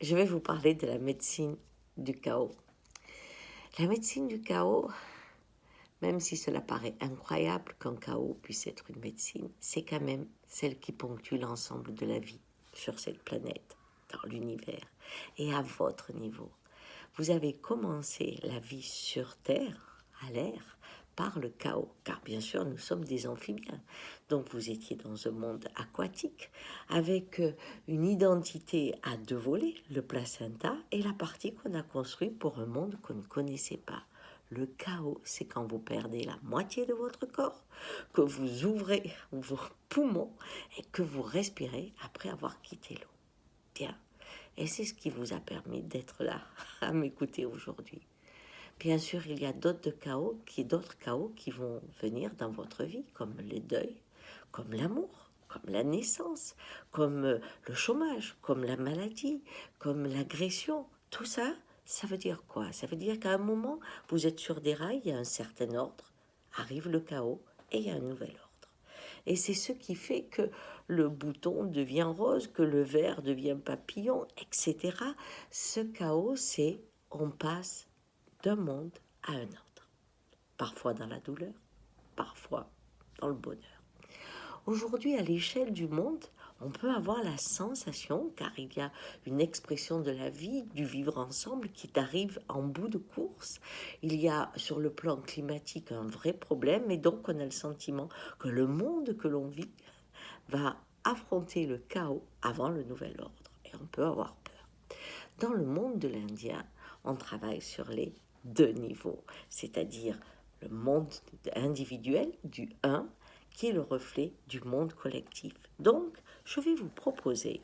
je vais vous parler de la médecine du chaos. La médecine du chaos, même si cela paraît incroyable qu'un chaos puisse être une médecine, c'est quand même celle qui ponctue l'ensemble de la vie sur cette planète, dans l'univers, et à votre niveau. Vous avez commencé la vie sur Terre, à l'air, par le chaos, car bien sûr nous sommes des amphibiens. Donc vous étiez dans un monde aquatique avec une identité à deux volets, le placenta et la partie qu'on a construite pour un monde qu'on ne connaissait pas. Le chaos, c'est quand vous perdez la moitié de votre corps, que vous ouvrez vos poumons et que vous respirez après avoir quitté l'eau. Bien. Et c'est ce qui vous a permis d'être là, à m'écouter aujourd'hui. Bien sûr, il y a d'autres chaos qui vont venir dans votre vie, comme les deuils, comme l'amour, comme la naissance, comme le chômage, comme la maladie, comme l'agression. Tout ça, ça veut dire quoi? Ça veut dire qu'à un moment, vous êtes sur des rails, il y a un certain ordre, arrive le chaos et il y a un nouvel ordre. Et c'est ce qui fait que le bouton devient rose, que le ver devient papillon, etc. Ce chaos, c'est on passe d'un monde à un autre. Parfois dans la douleur, parfois dans le bonheur. Aujourd'hui, à l'échelle du monde, on peut avoir la sensation, car il y a une expression de la vie, du vivre ensemble qui arrive en bout de course. Il y a sur le plan climatique un vrai problème et donc on a le sentiment que le monde que l'on vit va affronter le chaos avant le nouvel ordre. Et on peut avoir peur. Dans le monde de l'Indien, on travaille sur les deux niveaux, c'est-à-dire le monde individuel du 1 qui est le reflet du monde collectif. Donc, je vais vous proposer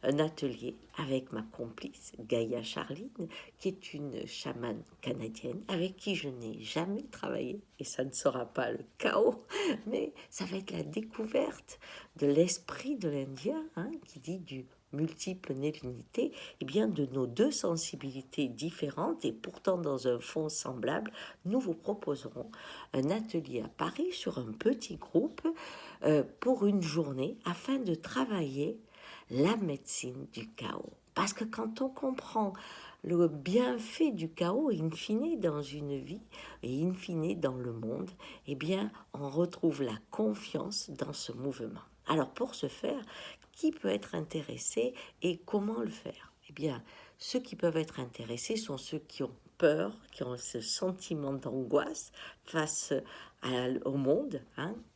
un atelier avec ma complice Gaïa Charline, qui est une chamane canadienne avec qui je n'ai jamais travaillé, et ça ne sera pas le chaos, mais ça va être la découverte de l'esprit de l'Indien, qui dit du multiple né l'unité, et bien de nos deux sensibilités différentes et pourtant dans un fond semblable, nous vous proposerons un atelier à Paris sur un petit groupe pour une journée afin de travailler la médecine du chaos. Parce que quand on comprend le bienfait du chaos, in fine, dans une vie, et in fine, dans le monde, eh bien, on retrouve la confiance dans ce mouvement. Alors, pour ce faire, qui peut être intéressé et comment le faire? Eh bien, ceux qui peuvent être intéressés sont ceux qui ont peur, qui ont ce sentiment d'angoisse face au monde,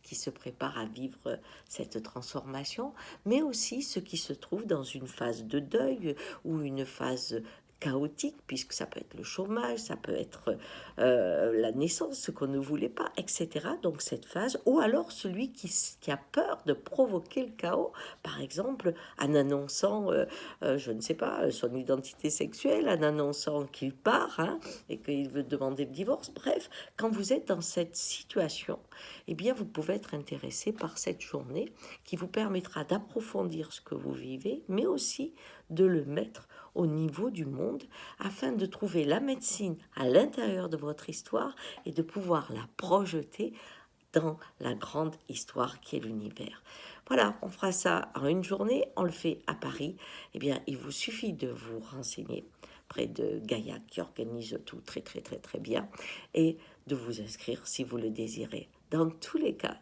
qui se prépare à vivre cette transformation, mais aussi ceux qui se trouvent dans une phase de deuil ou une phase chaotique, puisque ça peut être le chômage, ça peut être la naissance, ce qu'on ne voulait pas, etc. Donc cette phase, ou alors celui qui a peur de provoquer le chaos, par exemple en annonçant, je ne sais pas, son identité sexuelle, en annonçant qu'il part et qu'il veut demander le divorce. Bref, quand vous êtes dans cette situation, eh bien vous pouvez être intéressé par cette journée qui vous permettra d'approfondir ce que vous vivez, mais aussi de le mettre au niveau du monde afin de trouver la médecine à l'intérieur de votre histoire et de pouvoir la projeter dans la grande histoire qui est l'univers. Voilà, on fera ça en une journée, on le fait à Paris. Eh bien, il vous suffit de vous renseigner près de Gaïa qui organise tout très très très très bien et de vous inscrire si vous le désirez. Dans tous les cas,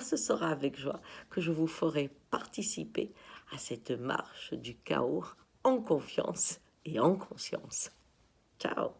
ce sera avec joie que je vous ferai participer à cette marche du chaos en confiance et en conscience. Ciao!